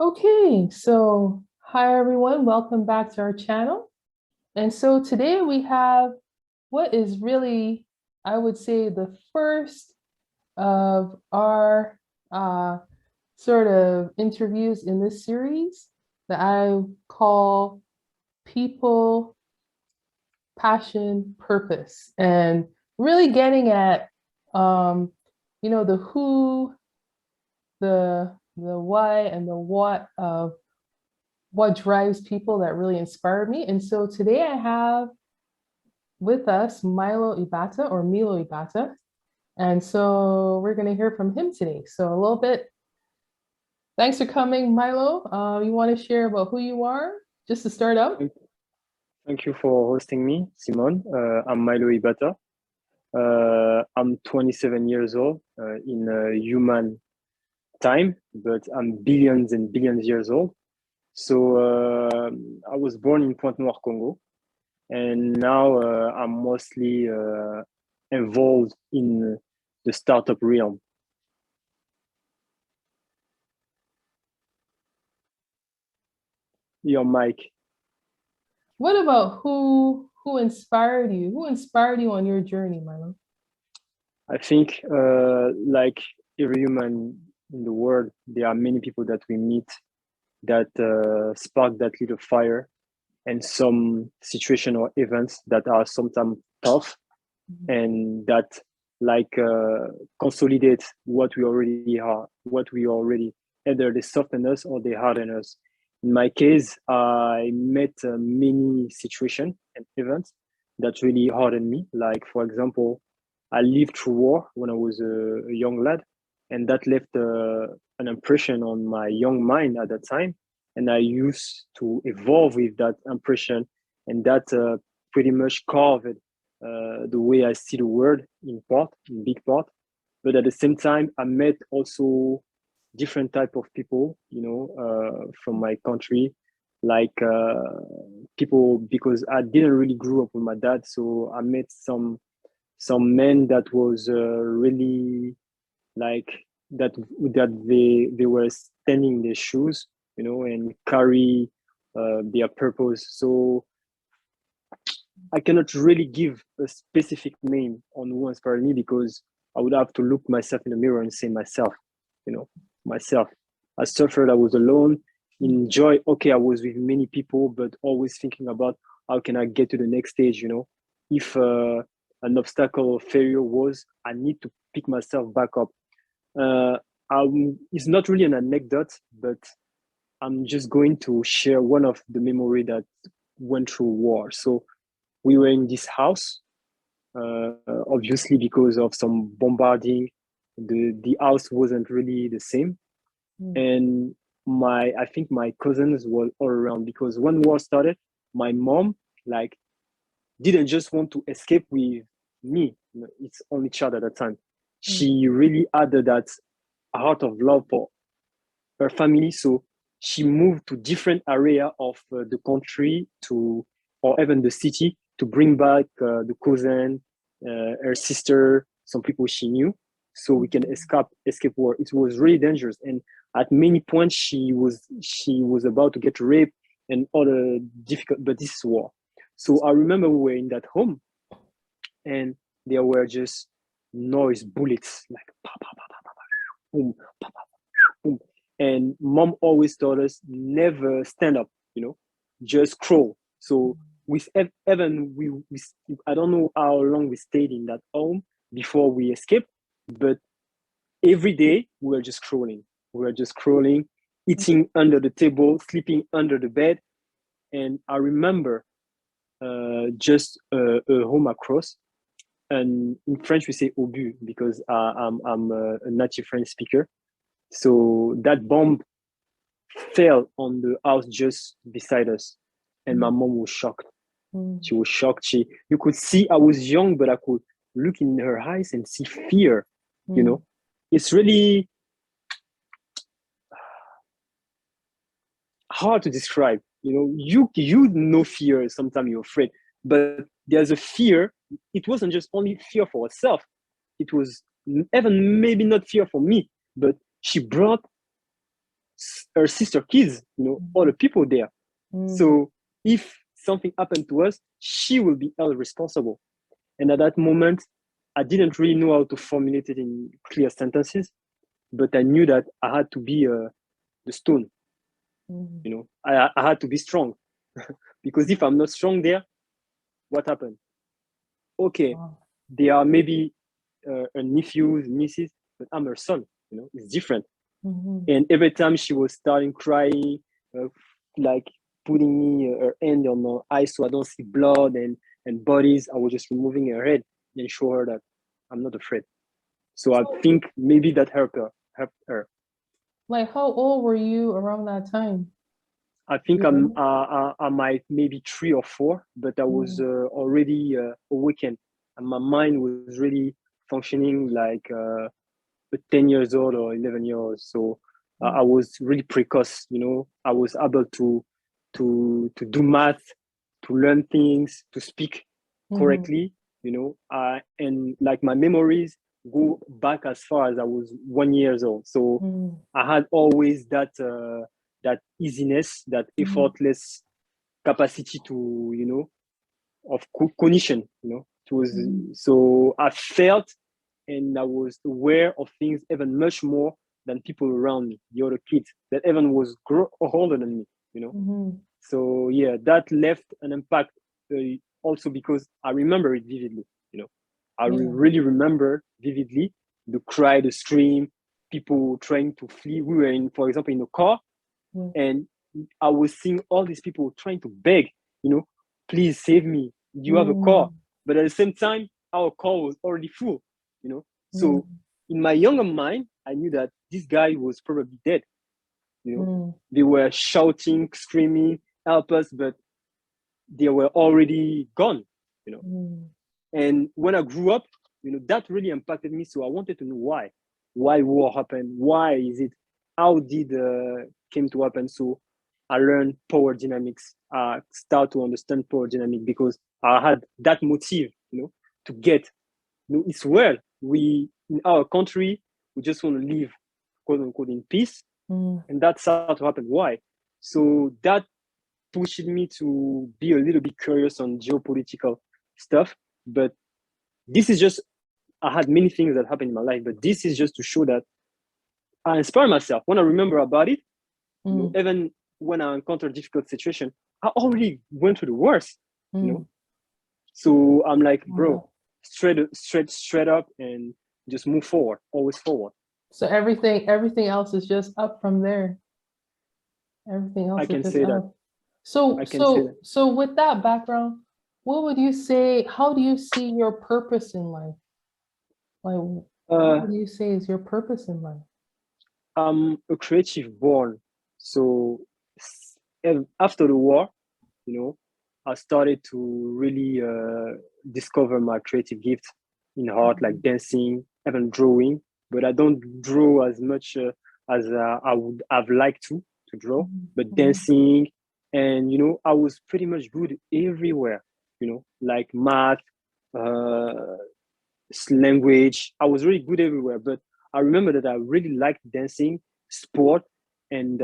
Okay, so hi everyone, welcome back to our channel. And so today we have what is really, I would say, the first of our sort of interviews in this series that I call People, Passion, Purpose, and really getting at, um, the who, the why, and the what of what drives people that really inspired me. And so today I have with us Milo Ibata or Milo Ibata. And so we're going to hear from him today. So a little bit, thanks for coming, Milo. You want to share about who you are just to start out? Thank thank you for hosting me, Simon. I'm Milo Ibata. I'm 27 years old in human time, but I'm billions and billions years old. So I was born in Pointe-Noire, Congo, and now I'm mostly involved in the startup realm. Your mic. What about who inspired you? Who inspired you on your journey, Milo? I think, like every human in the world, there are many people that we meet that spark that little fire and some situation or events that are sometimes tough and that like consolidate what we already are, what we already either they soften us or they harden us. In my case, I met many situations and events that really hardened me. Like for example, I lived through war when I was a young lad, and that left an impression on my young mind at that time. And I used to evolve with that impression, and that pretty much carved the way I see the world in part, in big part. But at the same time, I met also different type of people, from my country, like people because I didn't really grew up with my dad, so I met some men that was really like that they were standing in their shoes, and carry their purpose. So I cannot really give a specific name on who inspired me because I would have to look myself in the mirror and say myself, you know, myself. I suffered, I was alone. In joy, okay, I was with many people, but always thinking about how can I get to the next stage. If an obstacle or failure was, I need to pick myself back up. Uh, it's not really an anecdote, but I'm just going to share one of the memory that went through war. So we were in this house, obviously because of some bombarding. The house wasn't really the same, Mm. and my I think my cousins were all around because when war started, my mom like didn't just want to escape with me. It's only child at that time. Mm. She really added that heart of love for her family. So she moved to different area of the country to, or even the city to bring back the cousin, her sister, some people she knew, so we can escape war. It was really dangerous, and at many points she was about to get raped and other difficult. But this is war. So I remember we were in that home, and there were just noise, bullets, like pa pa pa pa pa, boom, pa pa boom. And mom always told us never stand up, just crawl. So with Evan, I don't know how long we stayed in that home before we escaped, but every day we were just crawling. We were just crawling, eating under the table, sleeping under the bed. And I remember just a home across. And in French, we say obus because I'm a native French speaker. So that bomb fell on the house just beside us, and my Mm. mom was shocked. Mm. She was shocked. You could see I was young, but I could look in her eyes and see fear. You Mm. know, it's really hard to describe. You know fear. Sometimes you're afraid, but there's a fear. It wasn't just only fear for herself. It was even maybe not fear for me, but she brought her sister kids, all the people there. So if something happened to us, she will be held responsible. And at that moment, I didn't really know how to formulate it in clear sentences, but I knew that I had to be the stone. I had to be strong because if I'm not strong there, what happened? Okay, there are maybe nephews, nieces, but I'm her son. It's different. And every time she was starting crying, like putting me her hand on my eyes so I don't see blood and bodies, I was just removing her head and show her that I'm not afraid. So I think maybe that helped her. Like, how old were you around that time? I think I might maybe 3 or 4, but I was already awakened, and my mind was really functioning like 10 years old or 11 years old. So I was really precoce. I was able to do math, to learn things, to speak correctly. And like my memories go back as far as I was 1 year old. So I had always that easiness, that effortless capacity to of cognition. It was so I felt and I was aware of things even much more than people around me, the other kids that even was older than me. So yeah, that left an impact also because I remember it vividly. I really remember vividly the cry, the scream, people trying to flee. We were for example, in a car, and I was seeing all these people trying to beg, please save me. You have a car, but at the same time, our car was already full. So in my younger mind, I knew that this guy was probably dead. They were shouting, screaming, help us, but they were already gone. And when I grew up, that really impacted me. So I wanted to know why war happened, why is it, how did came to happen. So I learned power dynamics. I start to understand power dynamics because I had that motive, to get. It's well. We in our country, we just want to live, quote unquote, in peace, and that's how to happen. Why? So that pushed me to be a little bit curious on geopolitical stuff. But this is just, I had many things that happened in my life, but this is just to show that I inspire myself. When I remember about it, even when I encounter difficult situation, I already went through the worst. So I'm like, bro, straight up and just move forward, always forward. So everything else is just up from there. Everything else I is can just say that. up. So I can say that. so with that background, what would you say? How do you see your purpose in life? Like, what would you say is your purpose in life? I'm a creative born. So after the war, I started to really discover my creative gift in art, like dancing, even drawing. But I don't draw as much as I would have liked to draw. But dancing, and I was pretty much good everywhere. Like math, uh, language. I was really good everywhere. But I remember that I really liked dancing, sport, and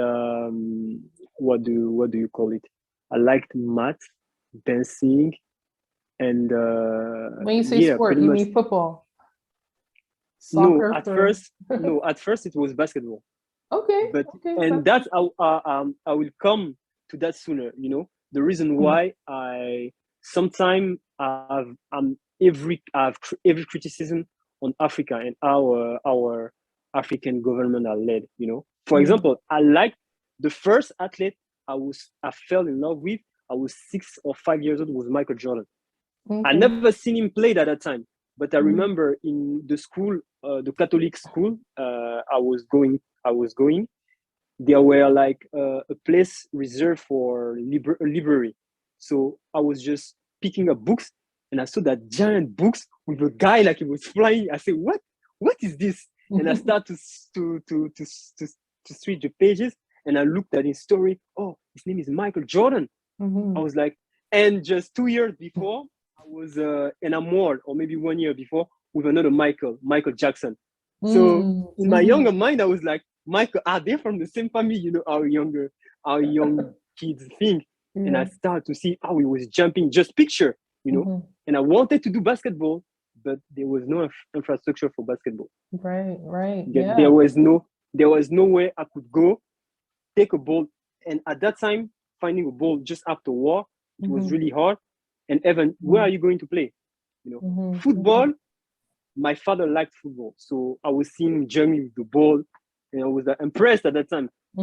what do you call it? I liked math, dancing, and When you say yeah, sport, pretty you much. mean football, No, soccer at for first, no, at first it was basketball, okay, but okay, and that's I will come to that sooner. The reason why I sometimes have every criticism on Africa and our African government are led. For example, I like the first athlete I fell in love with. I was 6 or 5 years old. Was Michael Jordan. I okay. never seen him play at that time, but I remember in the school, the Catholic school, I was going. There were like a place reserved for library. So I was just picking up books, and I saw that giant books with a guy like he was flying. I said, "What? What is this?" And I start to switch the pages, and I looked at his story. Oh, his name is Michael Jordan. I was like, and just 2 years before, I was enamored, or maybe 1 year before, with another Michael Jackson. So in my younger mind, I was like, Michael, are they from the same family? You know, our young kids think. And I Yeah. started to see how he was jumping, just picture, you know. Hmm. And I wanted to do basketball, but there was no infrastructure for basketball. Right, right. There, Yeah. there was nowhere I could go, take a ball. And at that time, finding a ball just after war, it was Hmm. really hard. And Evan, where are Hmm. you going to play? You know, Hmm. football, my father liked football. So I was seeing him juggling with the ball. And I was impressed at that time. Hmm.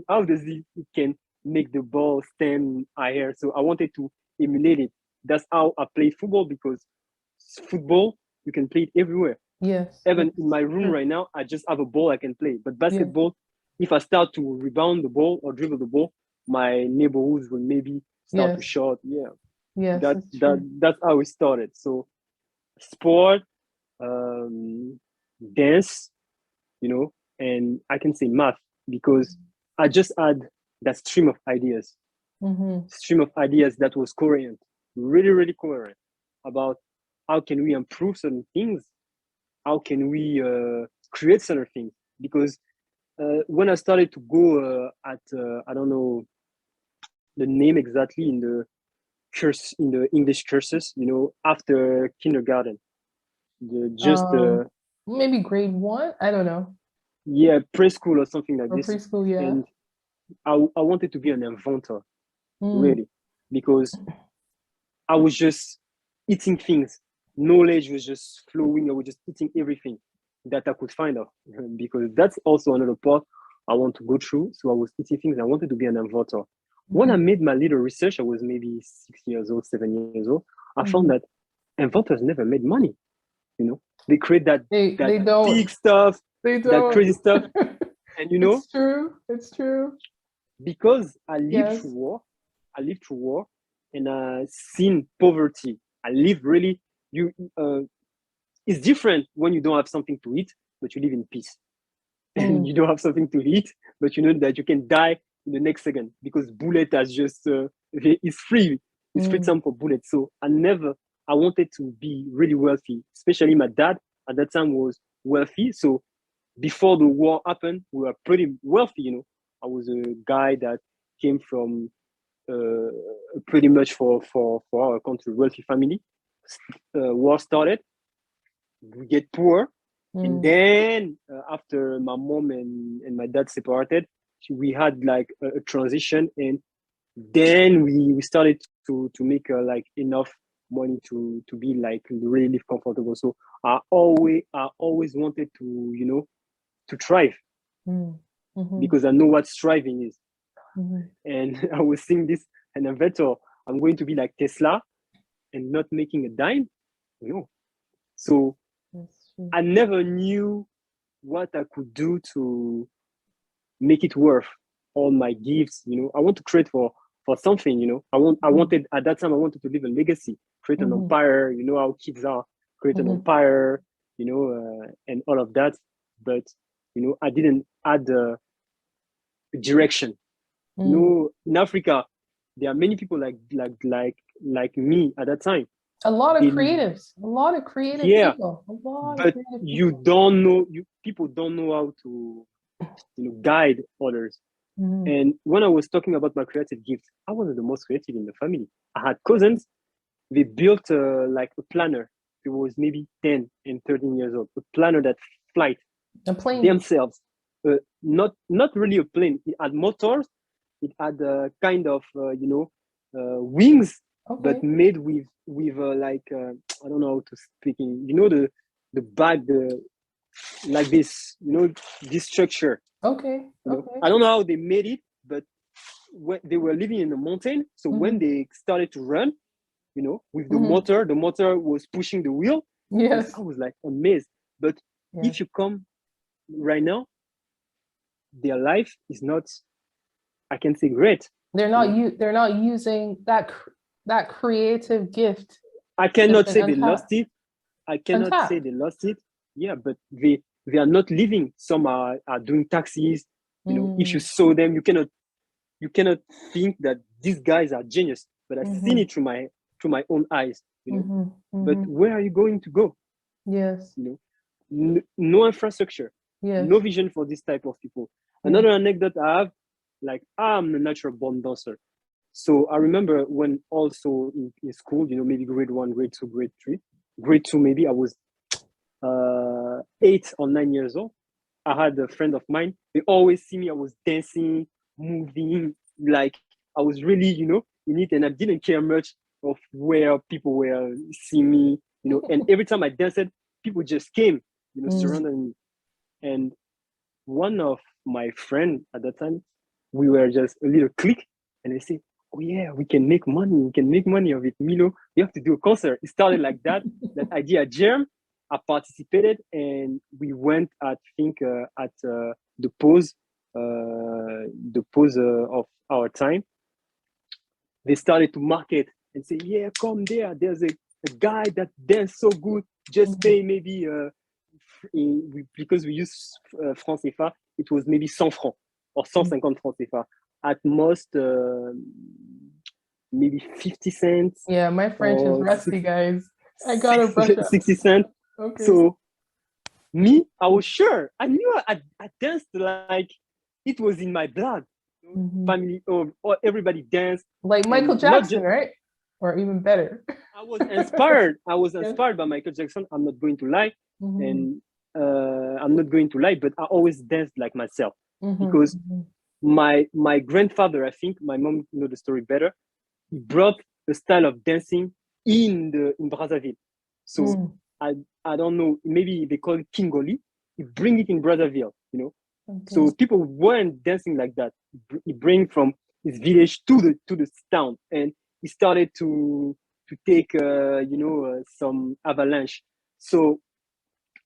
How does he can make the ball stand higher? So I wanted to emulate it. That's how I played football, because football, you can play it everywhere. Yes, yes, Even in my room true. right now, I just have a ball I can play. But Yeah. basketball, if I start to rebound the ball or dribble the ball, my neighborhoods will maybe start to Yes, shot. Yeah, yes, it's that true. that's how it started. So sport, um, dance, you know, and I can say math, because I just had that Hmm. stream of ideas that was coherent, really, really coherent about how can we improve certain things, how can we create certain things. Because when I started to go at I don't know the name exactly in the course in the English courses, you know, after kindergarten, the just Um, Maybe grade one. I don't know. yeah, preschool or something like Or this. preschool, yeah. And I wanted to be an inventor, Mm. really, because I was just eating things. Knowledge was just flowing. I was just eating everything that I could find out, because that's also another part I want to go through. So I was eating things. I wanted to be an inventor. When I Mhm. made my little research, I was maybe 6 years old, 7 years old. I found Mhm. that inventors never made money. You know, they create that They big don't. stuff, They that don't. crazy stuff, and you know, It's true. It's true. because I lived through Yes. war, I lived through war, and I seen poverty. I live really. You, it's different when you don't have something to eat, but you live in peace, and Mm. you don't have something to eat, but you know that you can die in the next second, because bullet has just it's free. It's free Mm. time for bullets. So I wanted to be really wealthy. Especially my dad at that time was wealthy. So before the war happened, we were pretty wealthy. You know, I was a guy that came from uh, pretty much for our country wealthy family. War started, we get poor, and Mm. then after my mom and my dad separated, we had like a transition, and then we started to make like enough money to be like really live comfortable. So I always wanted to, you know, to thrive, Mm. Mhm. because I know what striving is. Mhm. And I was seeing this, an inventor, I'm going to be like Tesla and not making a dime. No. So That's true. I never knew what I could do to make it worth all my gifts. You know, I want to create for something. You know, I Mhm. wanted at that time, I wanted to leave a legacy, create an Mhm. empire. You know how kids are, create an Mhm. empire. You know, and all of that. But you know, I didn't add the direction. You Mm. know, in Africa, there are many people like me at that time. They, A lot of creative yeah, people, a lot of but creative you people. don't know, you people don't know how to, you know, guide others. Mhm. And when I was talking about my creative gifts, I wasn't the most creative in the family. I had cousins. They built like a planner. It was maybe 10 and 13 years old. A planner that flight A plane. themselves. Not really a plane. It had motors. It had a kind of you know, wings, but Okay. made with like I don't know how to speak in. You know, the bag, the like this. You know, this structure. Okay. You know, Okay. I don't know how they made it, but when they were living in the mountain, so when Mhm. they started to run, you know, with Mhm. the motor was pushing the wheel. I Yes. was like amazed. But Yes. if you come right now, their life is not, I can say, great. You know, They're not using that creative gift. I It's cannot been say they lost untapped. it. I cannot say Untapped. they lost it. Yeah, but they are not living. Some are doing taxis. You know, if you Mm. saw them, you cannot think that these guys are genius. But I've seen Mhm. it through my own eyes. You know, Mhm. but Mhm. where are you going to go? Yes. You know, no infrastructure. Yes. no vision for this type of people. Another anecdote I have, like I'm a natural born dancer. So I remember when also in school, maybe grade 1, grade 2, grade 3, grade 2, maybe I was 8 or 9 years old. I had a friend of mine. They always see me. I was dancing, moving, like I was really, in it, and I didn't care much of where people were seeing me, And every time I danced, people just came, surrounding me. And one of my friend at that time, we were just a little clique, and they say, "Oh yeah, we can make money. We can make money of it, Milo. We have to do a concert." It started like that. That idea germ. I participated, and we went. I think at the pause of our time. They started to market and say, "Yeah, come there. There's a guy that dance so good. Just pay maybe because we use francs CFA, it was maybe 100 francs or 150 francs CFA. At most, maybe 50 cents. Yeah, my French is or rusty, guys. I gotta brush up. 60 cents. Okay. So me, I was sure. I knew I danced like it was in my blood. Family or everybody danced. Like Michael Jackson, right? Or even better. I was inspired. I was Yes. inspired by Michael Jackson. I'm not going to lie. Mhm. And I'm not going to lie, but I always danced like myself because Mhm. my grandfather, I think my mom know the story better. He brought the style of dancing in Brazzaville. So I don't know, maybe they call it Kingoli. He bring it in Brazzaville, Okay. So people weren't dancing like that. He bring from his village to the town, and he started to take some avalanche. So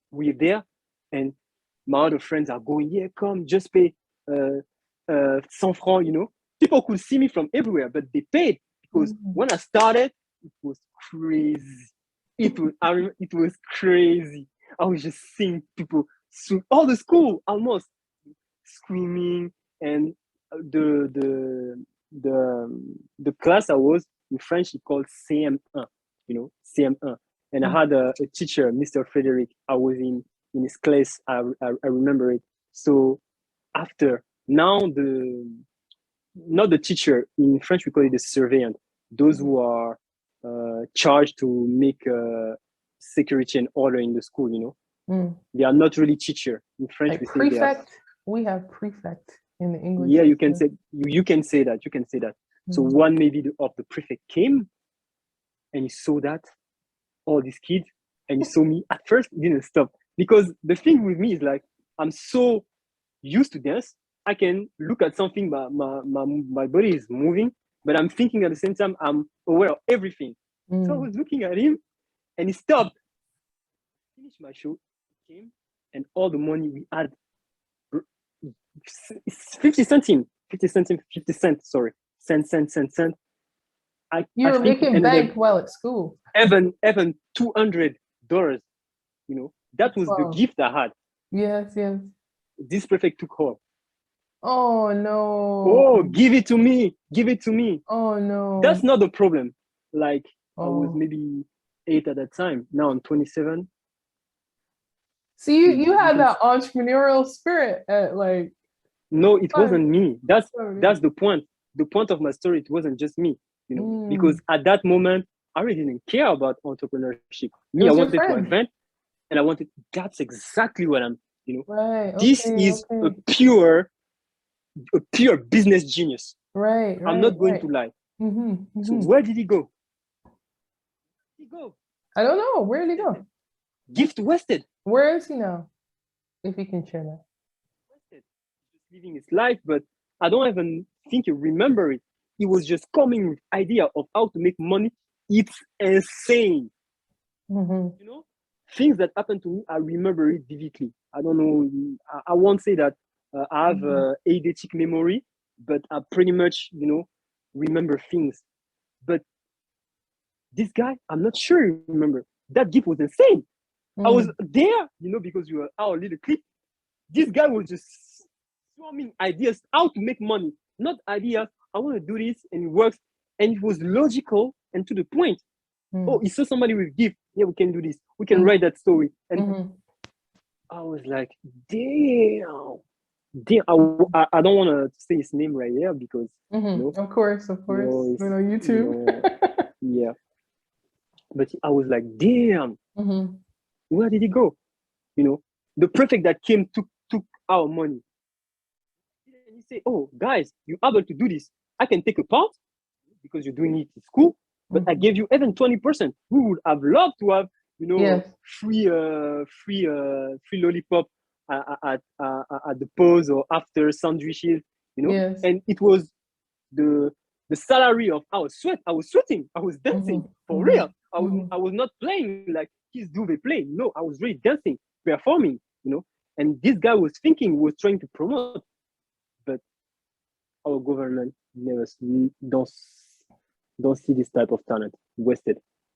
we're there, and my other friends are going, "Yeah, come, just pay 100 francs." People could see me from everywhere, but they paid because when I started, it was crazy. It was crazy. I was just seeing people all the school almost screaming, and the class I was in French, he called CM1, CM1. And I had a teacher, Mr. Frederick. I was in his class. I remember it. So after now not the teacher in French, we call it the surveillant. Those who are charged to make security and order in the school. They are not really teacher in French. Like we say they are. prefect. We have prefect in the English. Yeah, you can say that. You can say that. So one maybe of the prefect came, and he saw that all these kids, and he saw me. At first, he didn't stop because the thing with me is like I'm so used to dance. I can look at something, my body is moving, but I'm thinking at the same time I'm aware of everything. So I was looking at him, and he stopped. Finished my show, came, and all the money we had, 50 cents, 50 cents, 50 cents, sorry, cent. You I were think we making ended bank up while at school. even $200. That was the Wow. gift I had. Yes. This prefect took all. Oh no. Oh, give it to me. Give it to me. Oh no. That's not the problem. Like I was Oh. maybe 8 at that time. Now I'm 27. See, you had that entrepreneurial spirit at like. No, it wasn't me. That's Oh, the point. The point of my story, it wasn't just me, because at that moment I really didn't care about entrepreneurship. It Me, I was your wanted to friend. invent, and I wanted. That's exactly what I'm. Right. This Okay. is a pure business genius. Right. I'm not going to lie. So where did he go? I don't know. Where did he go? Gift wasted. Where is he now? If you can share that. Just living his life, but I don't even think you remember it. He was just coming with idea of how to make money. It's insane. Things that happened to me, I remember it vividly. I don't know. I won't say that I have eidetic memory, but I pretty much, remember things. But this guy, I'm not sure you remember. That gift was insane. I was there, because you were our little clip. This guy was just swarming ideas how to make money, not ideas. I want to do this, and it works, and it was logical and to the point. Oh, he saw somebody with gift. Yeah, we can do this. We can write that story, and I was like, damn, damn. I don't want to say his name right here because you know, Of course, of course. it's, We're on you YouTube. know, yeah. But I was like, damn, Hmm. where did he go? You know, the prefect that came took our money. And he said, oh, guys, you're able to do this. I can take a part because you're doing it in school, but I Hmm. gave you even 20%. We would have loved to have, Yes, free lollipop at the pause or after sandwiches, yes. and it was the the salary of our sweat. I was sweating. I was Hmm. dancing for Hmm. real. Hmm. I was not playing like kids do. They play. No, I was really dancing, performing. And this guy was thinking, was trying to promote, but our government never don't don't see this type of talent.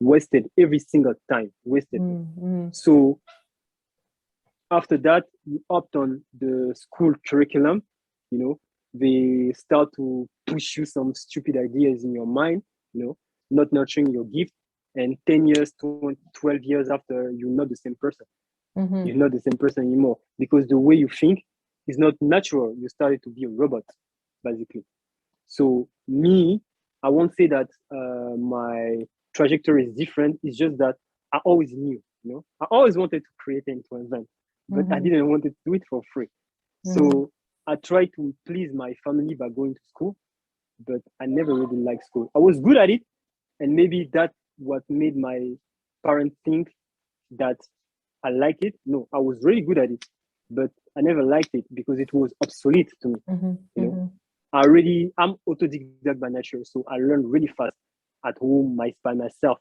Wasted every single time. Wasted. Hmm. So after that, you opt on the school curriculum. You know, they start to push you some stupid ideas in your mind. Not nurturing your gift. And 10 years, 20, 12 years after, you're not the same person. You're Hmm. not the same person anymore because the way you think is not natural. You started to be a robot, basically. So me, I won't say that my trajectory is different. It's just that I always knew, I always wanted to create and to invent, but I Hmm. didn't want to do it for free. Hmm. So I tried to please my family by going to school, but I never really liked school. I was good at it, and maybe that what made my parents think that I like it. No, I was really good at it, but I never liked it because it was obsolete to me. Hmm. You know, Hmm. I'm autodidact by nature, so I learn really fast at home, by myself.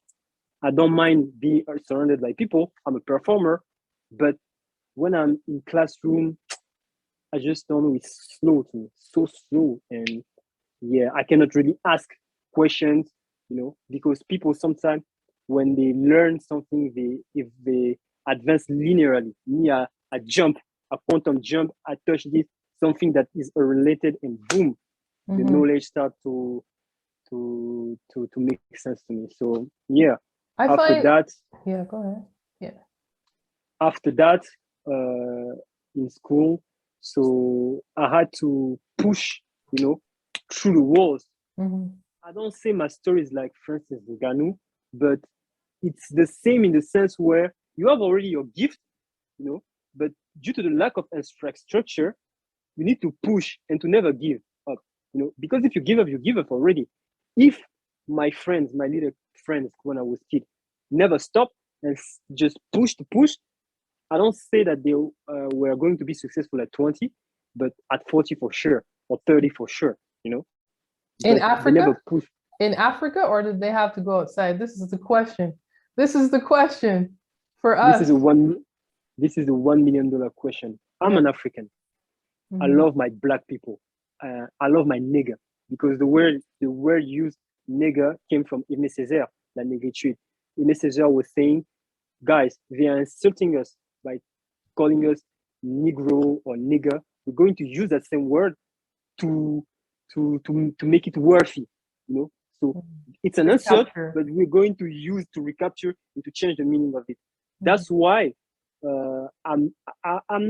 I don't mind being surrounded by people. I'm a performer, but when I'm in classroom, I just don't know. It's slow to me, so slow, and yeah, I cannot really ask questions, because people sometimes when they learn something, if they advance linearly, me, I jump, a quantum jump, I touch this something that is related, and boom, the Hmm. knowledge start to make sense to me. So yeah, I after find, that, yeah, go ahead. Yeah. after that, in school, so I had to push, through the walls. Hmm. I don't say my story is like Francis Ngannou, but it's the same in the sense where you have already your gift, but due to the lack of structure, you need to push and to never give up, because if you give up already. If my friends, my little friends when I was kid, never stopped and just push to push, I don't say that they were going to be successful at 20, but at 40 for sure, or 30 for sure, but In they never Africa? push. In Africa, or did they have to go outside? This is the question. This is the question for This is us. a one. This is a $1 million question. I'm Yeah. an African. I Hmm. love my black people. I love my nigger because the word used nigger came from Ibn Césaire, la négritude. Ibn Césaire was saying, guys, they are insulting us by calling us Negro or nigger. We're going to use that same word to to make it worthy, you know. So it's an insult, Recapture. but we're going to use to recapture and to change the meaning of it. Hmm. That's why I'm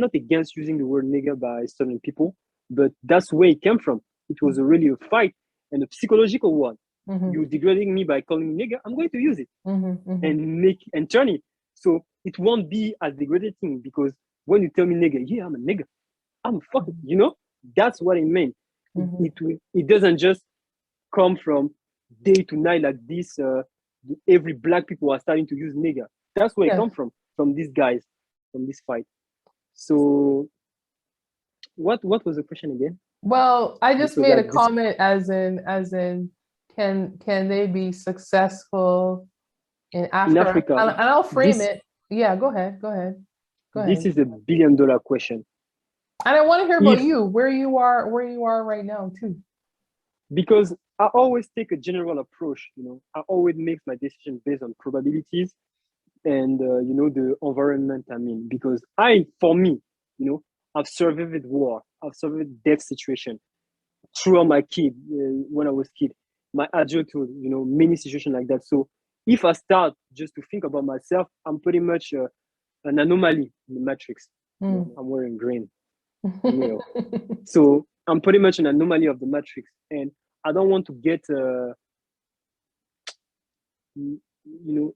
not against using the word nigger by certain people, but that's where it came from. It was really a fight and a psychological one. Hmm. You degrading me by calling me nigger, I'm going to use it Hmm. Hmm. and make and turn it. So it won't be as degrading because when you tell me nigger, yeah, I'm a nigger. I'm fucking, that's what it meant. Hmm. It doesn't just come from day to night like this. Every black people are starting to use nigger. That's where it Yes. comes from these guys, from this fight. So what was the question again? Well, I just Because made I a dis comment as in, can they be successful in in Africa? Africa, And I'll frame this it. Yeah, go ahead. Go ahead. Go this ahead. is a $1 billion question. And I want to hear about If you, where you are right now too. Because I always take a general approach, I always make my decision based on probabilities and the environment I'm in. Because for me, I've survived war, I've survived death situation throughout my kid when I was kid, my adulthood, many situations like that. So if I start just to think about myself, I'm pretty much an anomaly in the matrix. I'm wearing green. So I'm pretty much an anomaly of the matrix, and I don't want to get you know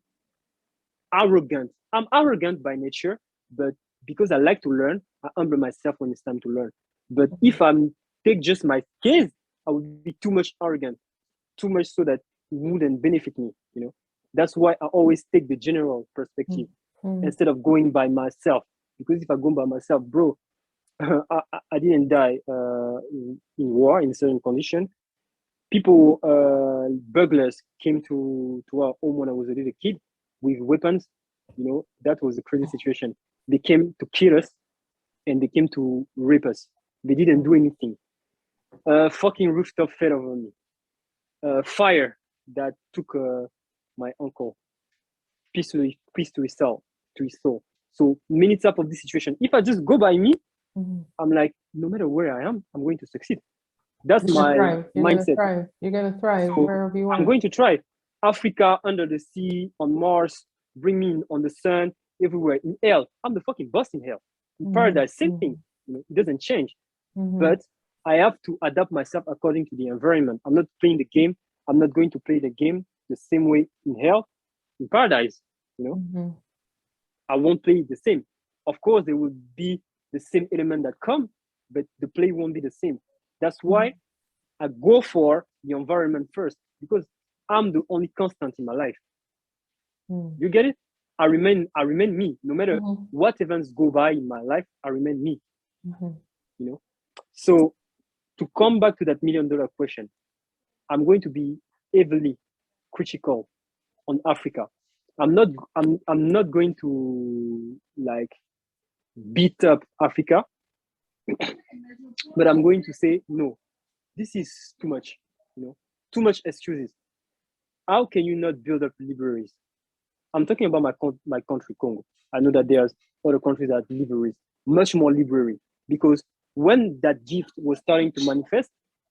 arrogant. I'm arrogant by nature, but because I like to learn, I humble myself when it's time to learn. But if I'm take just my case, I would be too much arrogant, too much so that it wouldn't benefit me. That's why I always take the general perspective instead of going by myself. Because if I go by myself, bro, I didn't die in war in certain condition. People, burglars came to our home when I was a little kid with weapons. That was a crazy situation. They came to kill us and they came to rape us. They didn't do anything. Fucking rooftop fell over me. Fire that took my uncle. Peace to his soul. So many type of this situation. If I just go by me, I'm like, no matter where I am, I'm going to succeed. That's my mindset. You're gonna thrive So wherever you are. I'm going to try. Africa, under the sea, on Mars, bring me on the sun, everywhere. In hell, I'm the fucking boss in hell. In paradise, same thing. It doesn't change. But I have to adapt myself according to the environment. I'm not playing the game. I'm not going to play the game the same way in hell, in paradise. I won't play it the same. Of course, there will be the same element that come, but the play won't be the same. That's why I go for the environment first, because I'm the only constant in my life. You get it? I remain me. No matter what events go by in my life, I remain me. So to come back to that $1 million question, I'm going to be heavily critical on Africa. I'm not going to like beat up Africa, but I'm going to say no. This is too much. Too much excuses. How can you not build up libraries? I'm talking about my country, Congo. I know that there's other countries that have libraries, much more library. Because when that gift was starting to manifest,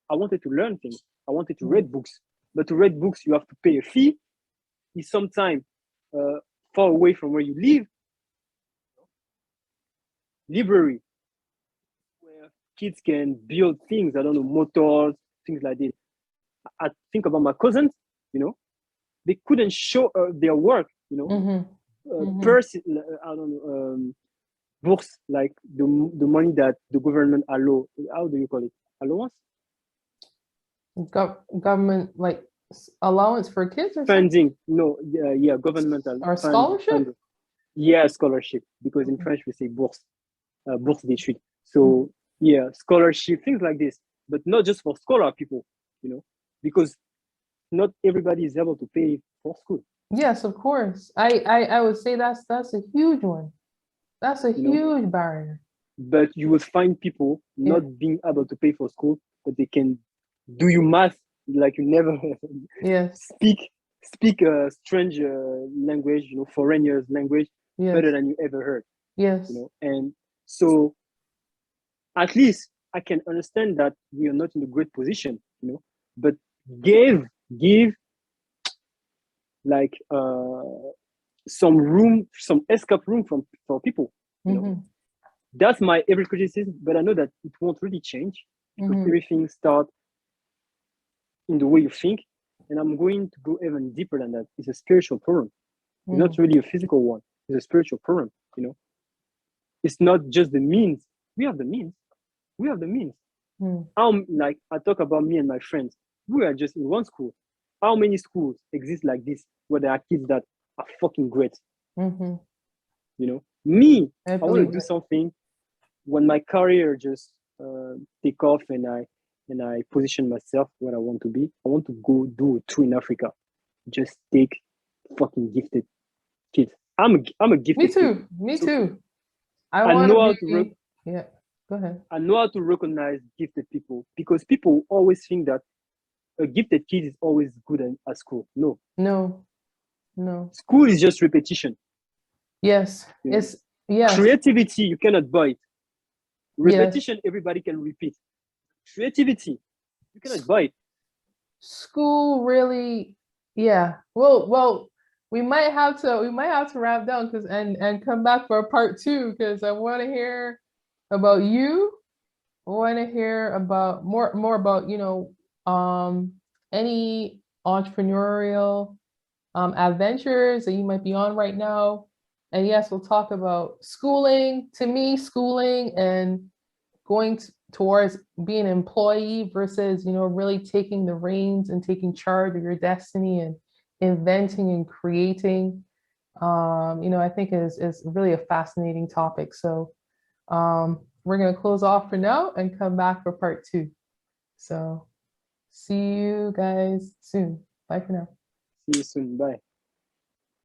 I wanted to learn things. I wanted to read books. But to read books, you have to pay a fee. It's sometimes far away from where you live. Library, where kids can build things, I don't know, motors, things like this. I think about my cousins, they couldn't show their work, person, I don't know, bourse, like the money that the government allow. How do you call it? Allowance? Government like allowance for kids or funding? No, yeah, governmental or scholarship. Yeah, scholarship, because in French we say bourse, bourse d'études. So yeah, scholarship, things like this, but not just for scholar people, because not everybody is able to pay for school. Yes, of course. I would say that's a huge one. That's a huge barrier. But you will find people not being able to pay for school, but they can do you math like you never speak a strange language, foreigners language better than you ever heard. And so at least I can understand that we are not in a great position, but give like some room, some escape room for people. That's my every criticism, but I know that it won't really change because everything starts in the way you think. And I'm going to go even deeper than that. It's a spiritual problem. It's not really a physical one. It's a spiritual problem. It's not just the means. We have the means. Like I talk about me and my friends. We are just in one school. How many schools exist like this where there are kids that are fucking great? Me, I want to do something when my career just take off and I position myself where I want to be. I want to go do a tour in Africa. Just take fucking gifted kids. I'm a gifted kid. Me too. I know how to yeah. Go ahead. I know how to recognize gifted people, because people always think that a gifted kid is always good at school. No. School is just repetition. Yes. It's creativity, you cannot buy it. Repetition, everybody can repeat. Creativity, you cannot buy it. School really, yeah. Well, we might have to wrap down because and come back for a part two because I want to hear about you. I want to hear about more about any entrepreneurial adventures that you might be on right now. And yes, we'll talk about schooling. To me, schooling and going towards being an employee versus really taking the reins and taking charge of your destiny and inventing and creating. I think is really a fascinating topic. So we're going to close off for now and come back for part two. So see you guys soon. Bye for now. See you soon. Bye.